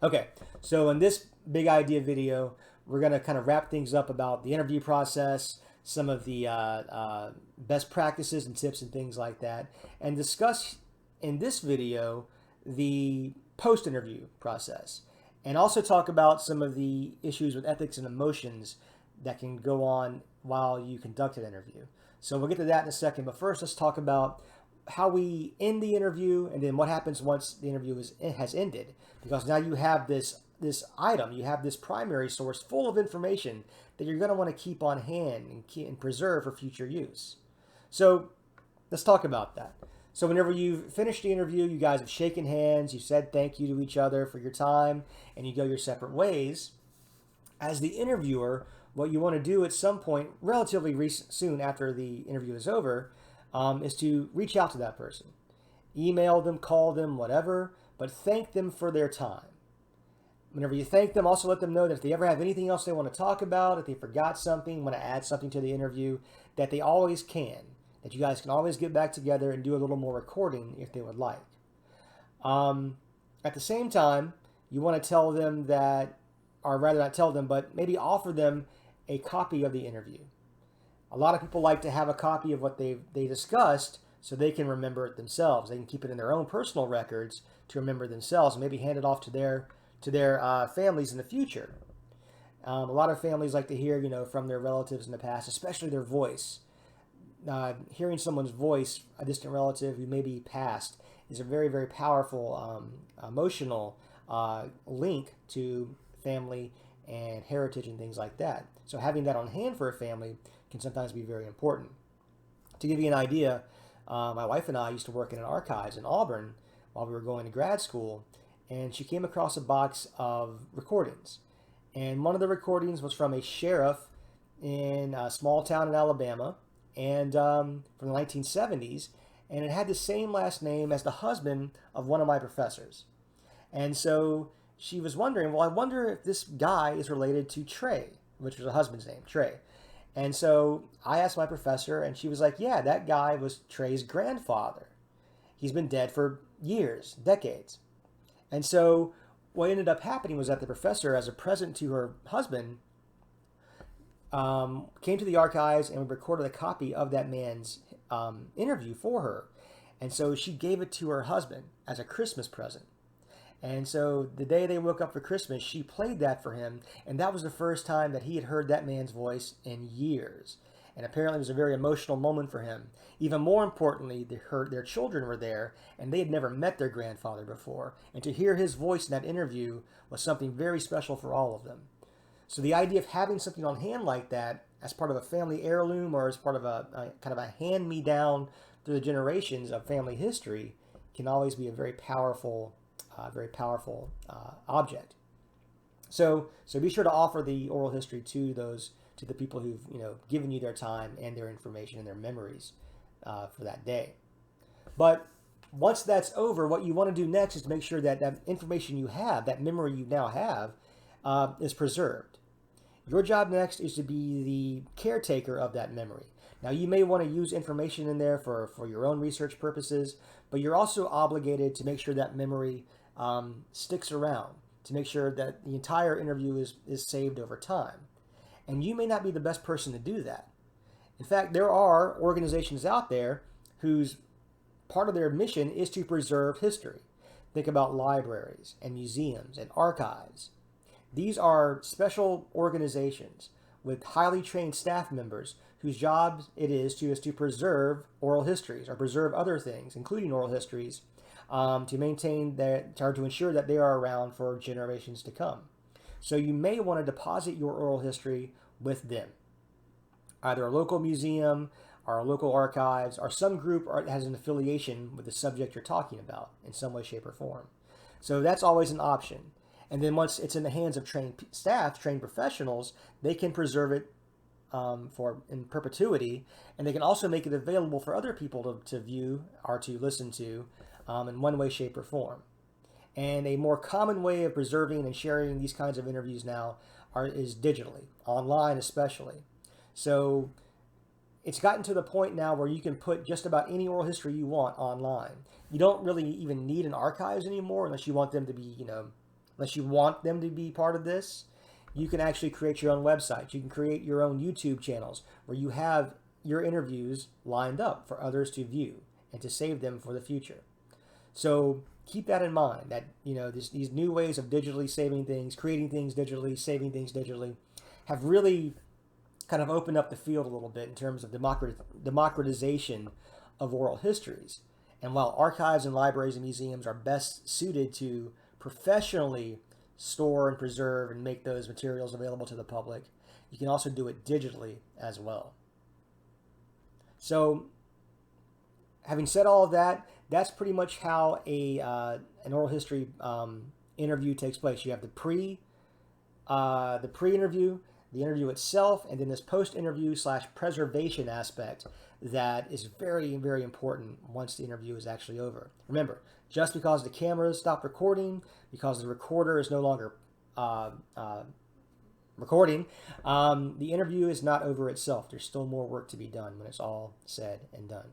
Okay, so in this big idea video, we're going to kind of wrap things up about the interview process, some of the best practices and tips and things like that, and discuss in this video the post interview process, and also talk about some of the issues with ethics and emotions that can go on while you conduct an interview. So we'll get to that in a second, but first let's talk about how we end the interview and then what happens once the interview has ended, because now you have this item, you have this primary source full of information that you're going to want to keep on hand and preserve for future use. So let's talk about that. So whenever you've finished the interview, you guys have shaken hands, you said thank you to each other for your time, and you go your separate ways. As the interviewer, what you want to do at some point, relatively soon after the interview is over, is to reach out to that person. Email them, call them, whatever, but thank them for their time. Whenever you thank them, also let them know that if they ever have anything else they want to talk about, if they forgot something, want to add something to the interview, that they always can. That you guys can always get back together and do a little more recording if they would like. At the same time, you want to tell them that, or rather not tell them, but maybe offer them a copy of the interview. A lot of people like to have a copy of what they discussed so they can remember it themselves. They can keep it in their own personal records to remember themselves and maybe hand it off to their families in the future. A lot of families like to hear, from their relatives in the past, especially their voice. Hearing someone's voice, a distant relative who may be passed, is a very, very powerful emotional link to family and heritage and things like that. So having that on hand for a family can sometimes be very important. To give you an idea, my wife and I used to work in an archives in Auburn while we were going to grad school, and she came across a box of recordings. And one of the recordings was from a sheriff in a small town in Alabama, and from the 1970s, and it had the same last name as the husband of one of my professors. And so she was wondering, well, I wonder if this guy is related to Trey, which was a husband's name, Trey. And so I asked my professor, and she was like, yeah, that guy was Trey's grandfather. He's been dead for years, decades. And so what ended up happening was that the professor, as a present to her husband, came to the archives and recorded a copy of that man's interview for her. And so she gave it to her husband as a Christmas present. And so the day they woke up for Christmas, she played that for him, and that was the first time that he had heard that man's voice in years. And apparently it was a very emotional moment for him. Even more importantly, their children were there, and they had never met their grandfather before. And to hear his voice in that interview was something very special for all of them. So the idea of having something on hand like that as part of a family heirloom or as part of a kind of a hand-me-down through the generations of family history can always be a very powerful object. So be sure to offer the oral history to the people who've given you their time and their information and their memories for that day. But once that's over, what you want to do next is to make sure that that information you have, that memory you now have, is preserved. Your job next is to be the caretaker of that memory. Now, you may want to use information in there for your own research purposes, but you're also obligated to make sure that memory sticks around, to make sure that the entire interview is saved over time. And you may not be the best person to do that. In fact, there are organizations out there whose part of their mission is to preserve history. Think about libraries and museums and archives. These are special organizations with highly trained staff members whose job it is to preserve oral histories or preserve other things, including oral histories, to maintain that, or to ensure that they are around for generations to come. So you may want to deposit your oral history with them, either a local museum or a local archives or some group that has an affiliation with the subject you're talking about in some way, shape, or form. So that's always an option. And then once it's in the hands of trained staff, trained professionals, they can preserve it in perpetuity, and they can also make it available for other people to view or to listen to in one way, shape, or form. And a more common way of preserving and sharing these kinds of interviews now is digitally, online especially. So it's gotten to the point now where you can put just about any oral history you want online. You don't really even need an archives anymore unless you want them to be, unless you want them to be part of this, you can actually create your own website. You can create your own YouTube channels where you have your interviews lined up for others to view and to save them for the future. So keep that in mind, that these new ways of digitally saving things, creating things digitally, saving things digitally, have really kind of opened up the field a little bit in terms of democratization of oral histories. And while archives and libraries and museums are best suited to professionally store and preserve and make those materials available to the public, you can also do it digitally as well. So, having said all of that, that's pretty much how an oral history interview takes place. You have the pre-interview, the interview itself, and then this post-interview / preservation aspect that is very, very important once the interview is actually over. Remember, just because the cameras stop recording, because the recorder is no longer recording, the interview is not over itself. There's still more work to be done when it's all said and done.